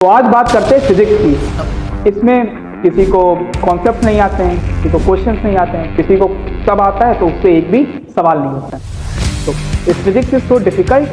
तो आज बात करते हैं फिजिक्स की। इसमें किसी को कॉन्सेप्ट नहीं आते हैं, किसी को क्वेश्चंस नहीं आते हैं, किसी को सब आता है तो उससे एक भी सवाल नहीं होता है। तो इस physics is so difficult,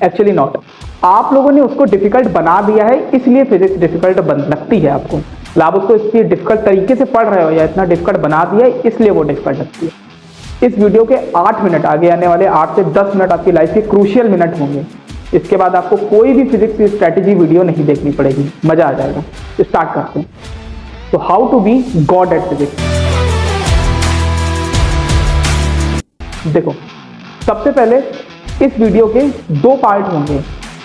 actually not. आप लोगों ने उसको डिफिकल्ट बना दिया है, इसलिए फिजिक्स डिफिकल्ट लगती है आपको। आप उसको इसलिए डिफिकल्ट तरीके से पढ़ रहे हो या इतना डिफिकल्ट बना दिया है, इसलिए वो डिफिकल्ट लगती है। इस वीडियो के 8 मिनट, आगे आने वाले 8 से 10 मिनट आपकी लाइफ के क्रूशियल मिनट होंगे। इसके बाद आपको कोई भी फिजिक्स की स्ट्रैटेजी वीडियो नहीं देखनी पड़ेगी, मजा आ जाएगा। स्टार्ट करते हैं। तो how to be god at physics. देखो, सबसे पहले इस वीडियो के 2 पार्ट होंगे।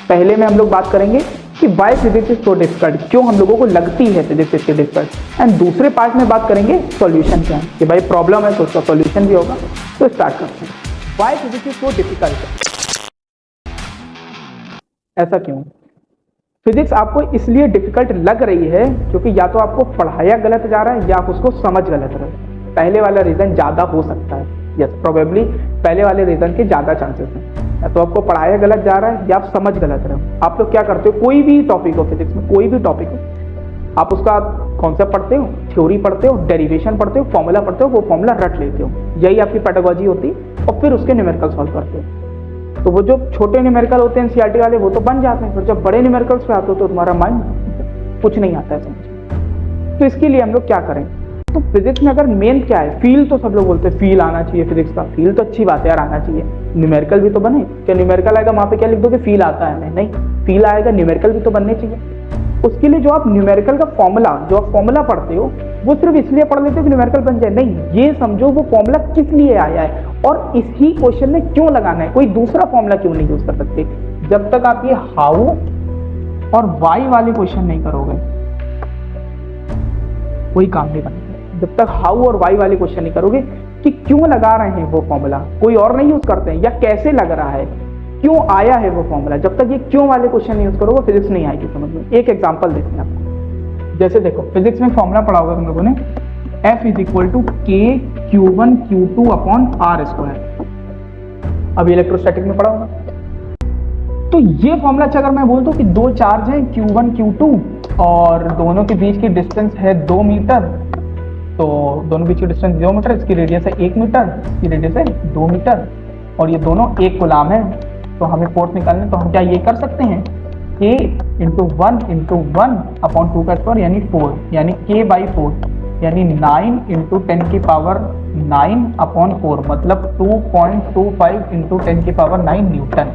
पहले में हम लोग बात करेंगे कि why physics is so difficult, क्यों हम लोगों को लगती है फिजिक्स इसके डिफिकल्ट। एंड दूसरे पार्ट में बात करेंगे सॉल्यूशन क्या है, कि भाई प्रॉब्लम है तो उसका सॉल्यूशन भी होगा। तो स्टार्ट करते हैं। Why physics is so difficult, ऐसा क्यों? फिजिक्स आपको इसलिए डिफिकल्ट लग रही है क्योंकि या तो आपको पढ़ाया गलत जा रहा है या आप उसको समझ गलत रहे हैं। पहले वाला रीजन ज्यादा हो सकता है, यस प्रोबेबली पहले वाले रीजन के ज्यादा चांसेस हैं। या तो आपको पढ़ाया गलत जा रहा है या आप समझ गलत रहे हो। आप लोग क्या करते हो, कोई भी टॉपिक हो फिजिक्स में, कोई भी टॉपिक हो, आप उसका कॉन्सेप्ट पढ़ते हो, थ्योरी पढ़ते हो, डेरिवेशन पढ़ते हो, फॉर्मूला पढ़ते हो, वो फॉर्मूला रट लेते हो। यही आपकी पेडागोजी होती है और फिर उसके न्यूमेरिकल सॉल्व करते हो। तो वो जो छोटे न्यूमेरिकल होते हैं एनसीईआरटी वाले, वो तो बन जाते हैं, फिर जब बड़े न्यूमेरिकल्स पे आते हो तो तुम्हारा माइंड कुछ नहीं आता है समझ। तो इसके लिए हम लोग क्या करें? तो फिजिक्स में अगर मेन क्या है, फील। तो सब लोग बोलते हैं फील आना चाहिए फिजिक्स का। फील तो अच्छी बात है यार, आना चाहिए। न्यूमेरिकल भी तो बने। क्या न्यूमेरिकल आएगा वहां पे क्या लिख दोगे फील आता है? नहीं, फील आएगा, न्यूमेरिकल भी तो बनने चाहिए। उसके लिए जो आप न्यूमेरिकल का फॉर्मूला, जो आप फॉर्मूला पढ़ते हो, वो सिर्फ इसलिए पढ़ लेते हो कि न्यूमेरिकल बन जाए? नहीं, ये समझो वो फॉर्मूला किस लिए आया है और इसी क्वेश्चन में क्यों लगाना है। कोई दूसरा फॉर्मूला क्यों नहीं यूज कर सकते? जब तक आप ये हाउ और वाई वाले क्वेश्चन नहीं करोगे, कोई काम नहीं बनेगा। जब तक हाउ और वाई वाले क्वेश्चन नहीं करोगे कि क्यों लगा रहे हैं वो फॉर्मूला, कोई और नहीं यूज करते हैं, या कैसे लग रहा है, क्यों आया है वो फॉर्मूला, जब तक ये क्यों वाले क्वेश्चन नहीं यूज करोगे फिजिक्स नहीं आएगी समझ में। एक एग्जांपल देखते हैं आपको। जैसे देखो, फिजिक्स में फॉर्मूला पढ़ा होगा तुम लोगों ने, F is equal to k Q1 Q2 upon r square. अभी इलेक्ट्रोस्टैटिक में पढ़ा होगा। तो ये फॉर्मूला अगर मैं बोल दूं कि 2 चार्ज है Q1 Q2 और दोनों के बीच की डिस्टेंस है 2 मीटर, तो दोनों बीच की डिस्टेंस 2 मीटर, इसकी रेडियस है 1 मीटर, इसकी रेडियस है 2 मीटर और ये दोनों 1 कूलाम है। तो हमें फोर्स निकालने, तो हम क्या ये कर सकते हैं k इंटू 1 अपॉन 2 का स्क्वायर यानी 4, यानी k/4 यानी 9 इंटू 10 की पावर 9 अपॉन 4, मतलब 2.25 इंटू 10 की पावर 9 न्यूटन।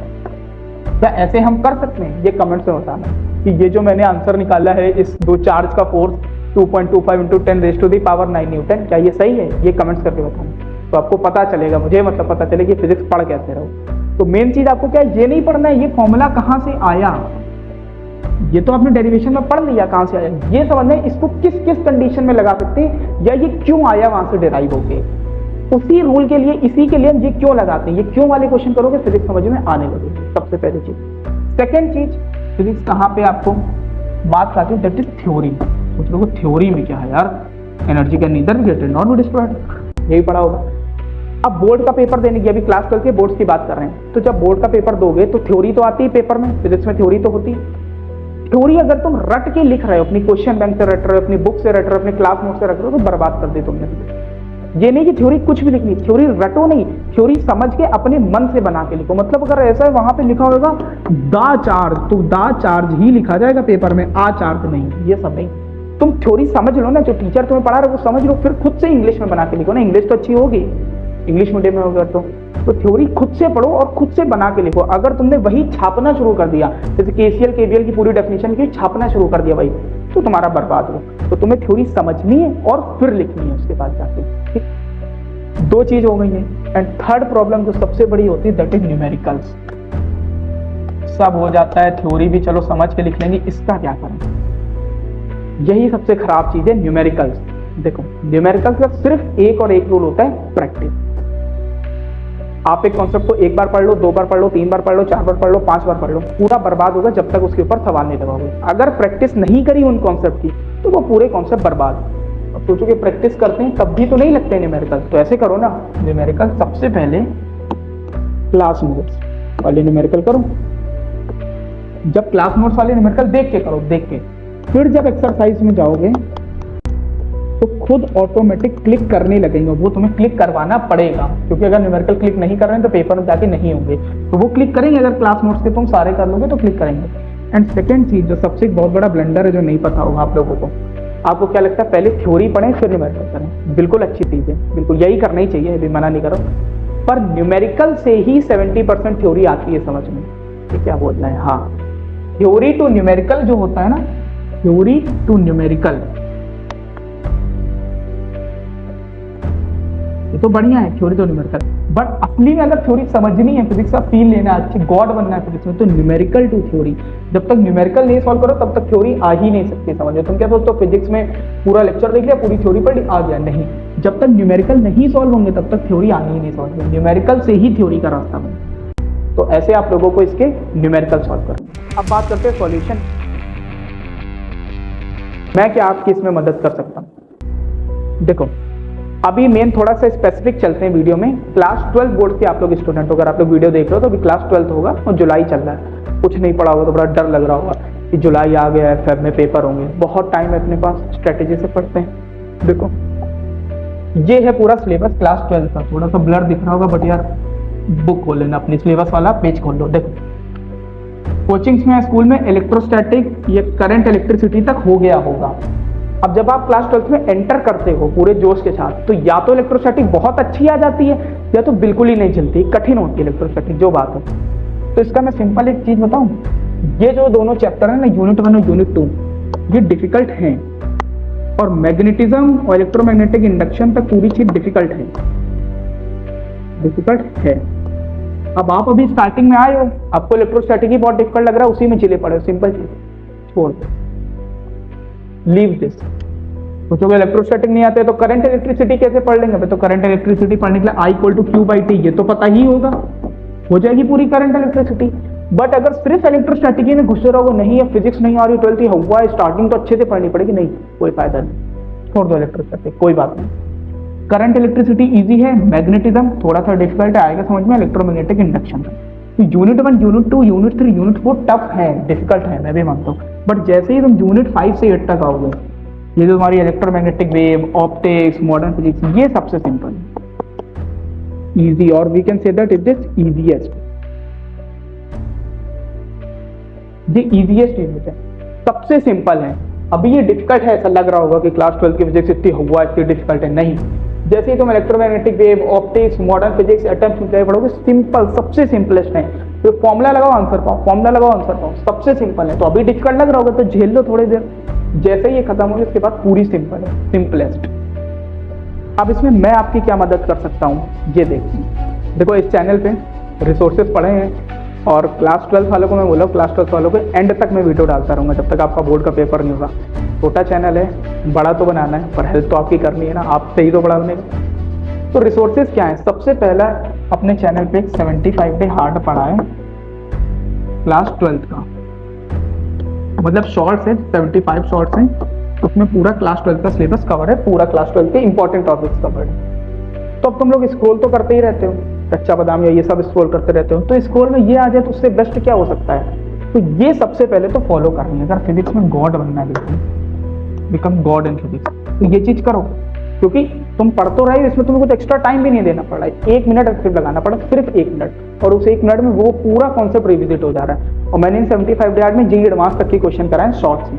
क्या ऐसे हम कर सकते हैं? ये कमेंट में बताना कि ये जो मैंने आंसर निकाला है इस 2 चार्ज का force 2.25 into 10 raise to the power 9 newton, क्या ये सही है? ये कमेंट्स करके बताना, तो आपको पता चलेगा, मुझे मतलब पता चलेगा कि फिजिक्स पढ़ कैसे रहो। तो मेन चीज आपको क्या है, ये नहीं पढ़ना है ये फॉर्मूला कहां से आया, ये तो आपने डेरिवेशन में पढ़ लिया कहां से आया। ये समझना है इसको किस किस कंडीशन में लगा सकते हैं, या ये क्यों आया वहां से डिराइव होके। उसी रूल के लिए, इसी के लिए ये क्यों लगाते हैं। ये क्यों वाले क्वेश्चन करोगे फिजिक्स समझ में आने लगेगी, सबसे पहली चीज। सेकेंड चीज, फिजिक्स कहां पे आपको बात आती है, दैट इज थ्योरी। कुछ लोगों को थ्योरी में क्या है यार, energy can neither be created not be destroyed, यही पढ़ा होगा। अब बोर्ड का पेपर देने की, अभी क्लास करके बोर्ड्स की बात कर रहे हैं, तो जब बोर्ड का पेपर दोगे तो थ्योरी तो आती है पेपर में, फिजिक्स में थ्योरी तो होती है। थ्योरी अगर तुम रट के लिख रहे हो, अपनी क्वेश्चन बैंक से रट रहे हो, अपनी बुक से रट रहे हो, अपने क्लास नोट से रट रहे हो, तो बर्बाद कर दी तुमने। ये नहीं कि थ्योरी कुछ भी लिखनी, थ्योरी रटो नहीं, थ्योरी समझ के अपने मन से बना के लिखो। मतलब अगर ऐसा है वहां पे लिखा होगा दा चार्ज, तो दा चार्ज ही लिखा जाएगा पेपर में, आ चार्ज नहीं, ये सब नहीं। तुम थ्योरी समझ लो ना, जो टीचर तुम्हें पढ़ा रहे वो समझ लो, फिर खुद से इंग्लिश में बना के लिखो ना। इंग्लिश तो अच्छी होगी, इंग्लिश मीडियम में होगा तो थ्योरी खुद से पढ़ो और खुद से बना के लिखो। अगर तुमने वही छापना शुरू कर दिया, जैसे केसीएल केवीएल की पूरी डेफिनेशन की छापना शुरू कर दिया भाई, तो तुम्हारा बर्बाद हो। तो तुम्हें थ्योरी समझनी है और फिर लिखनी है उसके बाद जाके, ठीक। 2 चीज हो गई है। एंड थर्ड प्रॉब्लम जो सबसे बड़ी होती है, दैट इज न्यूमेरिकल्स। सब हो जाता है, थ्योरी भी चलो समझ के लिख लेंगे, इसका क्या करें? यही सबसे खराब चीज है न्यूमेरिकल्स। देखो, न्यूमेरिकल्स का सिर्फ एक और एक रूल होता है, प्रैक्टिस। आप एक कॉन्सेप्ट को 1 बार पढ़ लो, 2 बार पढ़ लो, 3 बार पढ़ लो, 4 बार पढ़ लो, 5 बार पढ़ लो, पूरा बर्बाद होगा जब तक उसके ऊपर सवाल नहीं लगाओगे। अगर प्रैक्टिस नहीं करी उन कॉन्सेप्ट की तो वो पूरे कॉन्सेप्ट बर्बाद। अब सोचो कि प्रैक्टिस करते हैं तब भी तो नहीं लगते न्यूमेरिकल, तो ऐसे करो ना, न्यूमेरिकल सबसे पहले क्लास नोट्स वाले न्यूमेरिकल करो, जब क्लास नोट्स वाले न्यूमेरिकल देख के करो, देख के। फिर जब एक्सरसाइज में जाओगे तो खुद ऑटोमेटिक क्लिक करने लगेंगे, वो तुम्हें क्लिक करवाना पड़ेगा, क्योंकि अगर न्यूमेरिकल क्लिक नहीं कर रहे हैं तो पेपर में जाके नहीं होंगे, तो वो क्लिक करेंगे। अगर क्लास नोट्स के तुम सारे कर लोगे तो क्लिक करेंगे। एंड सेकेंड चीज जो सबसे बहुत बड़ा ब्लंडर है, जो नहीं पता होगा आप लोगों को, आपको क्या लगता है पहले थ्योरी पढ़ें फिर न्यूमेरिकल करें। बिल्कुल अच्छी चीज है, बिल्कुल यही करना ही चाहिए, अभी मना नहीं करो, पर न्यूमेरिकल से ही 70% थ्योरी आती है समझ में। ये क्या बोल रहा है, हाँ, थ्योरी टू न्यूमेरिकल जो होता है ना, थ्योरी टू न्यूमेरिकल, ये तो बढ़िया है थ्योरी टू न्यूमेरिकल, बट असली में अगर थ्योरी समझनी है, फिजिक्स का फील लेना है, अच्छे गॉड बनना है फिजिक्स में, तो न्यूमेरिकल टू थ्योरी। जब तक न्यूमेरिकल नहीं सॉल्व करो तब तक थ्योरी आ ही नहीं सकती समझ में। तुम क्या सोचते हो फिजिक्स में पूरा लेक्चर देख लिया, पूरी थ्योरी पढ़ ली, आ गया? नहीं, जब तक न्यूमेरिकल नहीं सॉल्व होंगे तब तक थ्योरी आनी ही नहीं समझ में। न्यूमेरिकल से ही थ्योरी का रास्ता बने। तो ऐसे आप लोगों को इसके न्यूमेरिकल सॉल्व करेंगे। अब बात करते हैं सॉल्यूशन। मैं क्या आपकी इसमें मदद कर सकता हूँ? देखो, अभी मेन थोड़ा सा स्पेसिफिक चलते हैं वीडियो में। क्लास 12 बोर्ड के आप लोग स्टूडेंट हो, अगर आप लोग वीडियो देख रहे हो तो अभी क्लास 12 होगा और जुलाई चल रहा है, कुछ नहीं पढ़ा होगा तो बड़ा डर लग रहा होगा कि जुलाई आ गया है, फेब में पेपर होंगे, बहुत टाइम है अपने पास, स्ट्रेटेजी से पढ़ते हैं। देखो, ये है पूरा सिलेबस क्लास 12 का, थोड़ा सा ब्लर दिख रहा होगा बट यार बुक खोल लेना, अपनी सिलेबस वाला पेज खोल लो। देखो, कोचिंग्स में, स्कूल में इलेक्ट्रोस्टैटिक या करंट इलेक्ट्रिसिटी तक हो गया होगा। अब जब आप क्लास 12 में एंटर करते हो पूरे जोश के साथ, तो या तो इलेक्ट्रोस्टैटिक बहुत अच्छी आ जाती है या तो बिल्कुल ही नहीं चलती, कठिन होती है इलेक्ट्रोस्टैटिक, जो बात है। तो इसका मैं सिंपल एक चीज बताऊं, ये जो दोनों चैप्टर है ना, यूनिट 1 और यूनिट 2, ये डिफिकल्ट हैं, और मैग्नेटिज्म और इलेक्ट्रोमैग्नेटिक इंडक्शन तक पूरी चीज डिफिकल्ट है, डिफिकल्ट है। अब आप अभी स्टार्टिंग में आए हो, आपको इलेक्ट्रोस्टैटिक ही बहुत डिफिकल्ट लग रहा है, उसी में चिले पड़े, सिंपल चीज, छोड़ दो, लीव दिस। कुछ लोग इलेक्ट्रोस्टैटिक नहीं आते तो करंट इलेक्ट्रिसिटी कैसे पढ़ लेंगे? तो करंट इलेक्ट्रिसिटी पढ़ने के लिए I = Q/T, ये तो पता ही होगा, हो जाएगी पूरी करंट इलेक्ट्रिसिटी। बट अगर सिर्फ इलेक्ट्रोस्टैटिक में घुसे रहोगे, नहीं है फिजिक्स नहीं आ रही, 12th हुआ, स्टार्टिंग तो अच्छे से पढ़नी पड़ेगी, नहीं कोई फायदा नहीं, छोड़ दो इलेक्ट्रोस्टैटिक, कोई बात नहीं। करंट इलेक्ट्रिसिटी इजी है, मैग्नेटिज्म थोड़ा सा डिफिकल्ट आएगा समझ में, इलेक्ट्रोमैग्नेटिक इंडक्शन। तो unit 1, unit 2, unit 3, unit 4 tough है, डिफिकल्ट है, मैं भी मानता हूँ, बट जैसे ही तुम यूनिट 5 से 8 तक आओगे, ये जो हमारी electromagnetic wave, optics, modern physics, ये सबसे सिंपल है, इजी, और we can say that it is easiest, ये इजीएस्ट यूनिट है, सबसे सिंपल है। अभी ये डिफिकल्ट है, ऐसा लग रहा होगा कि क्लास 12 की फिजिक्स इतनी हुआ, इतनी डिफिकल्ट है, नहीं। जैसे ही तुम electromagnetic wave, optics, modern physics, atoms में पढ़ोगे, सिंपल, सबसे सिंपलेस्ट है। तो फॉर्मूला लगाओ आंसर पाओ, फॉर्मूला लगाओ आंसर पाओ, सबसे सिंपल है। तो अभी डिफिकल्ट लग रहा होगा तो झेल लो थोड़ी देर, जैसे ही ये खत्म होगी उसके बाद पूरी सिंपल है, सिंपलेस्ट। अब इसमें मैं आपकी क्या मदद कर सकता हूँ, ये देखिए। देखो, इस चैनल पे रिसोर्सेज पढ़े हैं, और क्लास 12 वालों को मैं बोला, क्लास 12 वालों को एंड तक मैं वीडियो डालता रहूँगा जब तक आपका बोर्ड का पेपर नहीं होगा। छोटा चैनल है, बड़ा तो बनाना है, पर हेल्प तो आपकी करनी है ना, आपसे ही तो बड़ा बनेगा। तो रिसोर्सेज क्या है? सबसे पहला अपने चैनल पे 75 डे हार्ड पढ़ा है क्लास 12 का, मतलब शॉर्ट्स है, 75 शॉर्ट्स हैं, उसमें पूरा क्लास 12 का सिलेबस कवर है, पूरा क्लास 12 के इंपॉर्टेंट टॉपिक्स कवर है। तो अब तुम लोग स्क्रॉल तो करते ही रहते हो, कच्चा बादाम या ये सब स्क्रॉल करते रहते हो, तो स्क्रॉल में ये आ जाए तो उससे बेस्ट क्या हो सकता है? तो ये सबसे पहले तो फॉलो करनी है। अगर फिजिक्स में गॉड बनना है, बिकम गॉड इन फिजिक्स, तो ये चीज करो, क्योंकि तुम पढ़ तो रहे हो, इसमें तुम्हें कुछ एक्स्ट्रा टाइम भी नहीं देना पड़ रहा है, 1 मिनट सिर्फ लगाना पड़ा, सिर्फ 1 मिनट, और उस 1 मिनट में वो पूरा कॉन्सेप्ट रिविजिट हो जा रहा है। और मैंने इन 75 डे में जी एडवांस तक के क्वेश्चन कराए शॉर्ट्स में,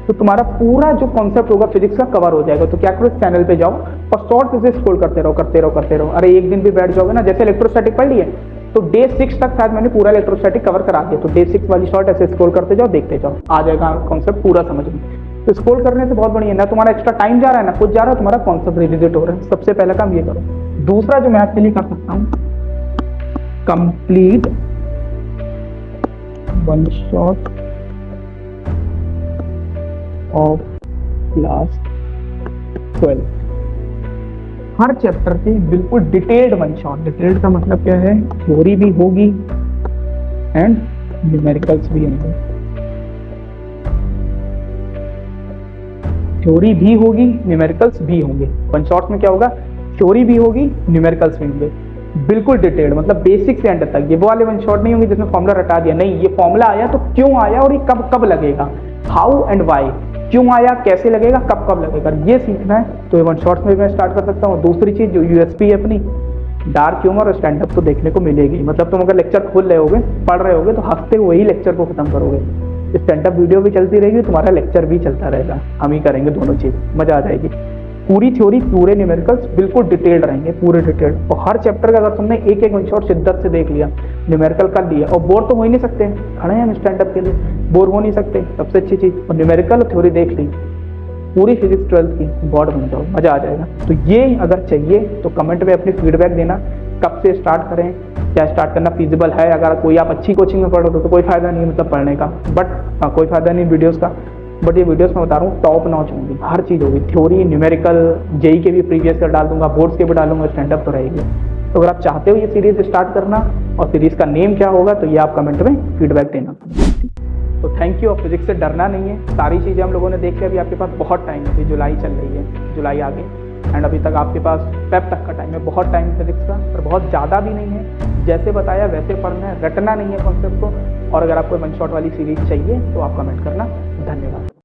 तो तुम्हारा पूरा जो कॉन्सेप्ट होगा फिजिक्स का कवर हो जाएगा। तो क्या करो, इस चैनल पे जाओ और शॉर्ट्स से स्क्रॉल करते रहो, करते रहो, करते रहो। अरे एक दिन भी बैठ जाओगे ना, जैसे इलेक्ट्रोस्टैटिक पढ़ लिए, तो डे 6 तक शायद मैंने पूरा इलेक्ट्रोस्टैटिक कवर करा दिया, तो डे 6 वाली शॉर्ट ऐसे स्क्रॉल करते जाओ, देखते जाओ, आ जाएगा कॉन्सेप्ट पूरा समझ में। तो स्क्रॉल करने से बहुत बढ़िया, ना तुम्हारा एक्स्ट्रा टाइम जा रहा है, ना कुछ जा रहा है, तुम्हारा कॉन्सेप्ट रिविजिट हो रहा है। सबसे पहला काम ये करो। दूसरा जो मैं आपके लिए कर सकता हूँ, complete one shot of class 12, her chapter के बिल्कुल डिटेल्ड वन शॉट। डिटेल्ड का मतलब क्या है? थ्योरी भी होगी एंड न्यूमेरिकल्स भी होंगे, थ्योरी भी होगी, न्यूमेरिकल्स भी होंगे। वन शॉट में क्या होगा? थ्योरी भी होगी, न्यूमेरिकल्स भी होंगे। बिल्कुल डिटेल्ड, मतलब बेसिक से एंड तक। ये वो वाले वन शॉट नहीं होंगे जिसमें फॉर्मूला रटा दिया, नहीं, ये फॉर्मूला आया तो क्यों आया और ये कब कब लगेगा, हाउ एंड वाई, क्यों आया, कैसे लगेगा, कब कब लगेगा, ये सीखना है तो ये वन शॉट्स में मैं स्टार्ट कर सकता हूँ। दूसरी चीज जो यूएसपी है अपनी, डार्क ह्यूमर और स्टैंड अप तो देखने को मिलेगी। मतलब तुम अगर लेक्चर खोल रहे होगे, पढ़ रहे होगे, तो हंसते हुए ही लेक्चर को खत्म करोगे। स्टैंड अप वीडियो भी चलती रहेगी, तुम्हारा लेक्चर भी चलता रहेगा, हम ही करेंगे दोनों चीज, मजा आ जाएगी। पूरी थ्योरी, पूरे न्यूमेरिकल्स बिल्कुल डिटेल्ड रहेंगे, पूरे डिटेल्ड। और हर चैप्टर का अगर तुमने एक एक वन शॉट शिद्दत से देख लिया, न्यूमेरिकल कर लिया, और बोर तो हो ही नहीं सकते, खड़े हैं हम स्टैंड अप के लिए, बोर हो नहीं सकते, सबसे अच्छी चीज। और न्यूमेरिकल थ्योरी देख ली, पूरी फिजिक्स 12th की, बोर्ड बन जाओ, मजा आ जाएगा। तो ये अगर चाहिए तो कमेंट में अपनी फीडबैक देना, कब से स्टार्ट करें, क्या स्टार्ट करना फीजिबल है। अगर कोई आप अच्छी कोचिंग में पढ़ रहे हो तो कोई फायदा नहीं है मतलब पढ़ने का, बट कोई फायदा नहीं वीडियोस का, बट ये वीडियोस मैं बता रहा हूँ टॉप नॉच होंगी, हर चीज़ होगी, थ्योरी, न्यूमेरिकल, जेई के भी प्रीवियस कर डाल दूंगा, बोर्ड्स के भी डालूंगा, स्टैंड अप तो रहेगी। तो अगर आप चाहते हो ये सीरीज स्टार्ट करना और सीरीज का नेम क्या होगा तो ये आप कमेंट में फीडबैक देना। तो थैंक यू। और फिजिक्स से डरना नहीं है, सारी चीज़ें हम लोगों ने देख लिया। अभी आपके पास बहुत टाइम है, अभी जुलाई चल रही है, जुलाई आगे, एंड अभी तक आपके पास फेब तक का टाइम है, बहुत टाइम फिजिक्स का, पर बहुत ज़्यादा भी नहीं है। जैसे बताया वैसे पढ़ना है, रटना नहीं है कॉन्सेप्ट को। और अगर आपको वन शॉट वाली सीरीज चाहिए तो आप कमेंट करना। धन्यवाद।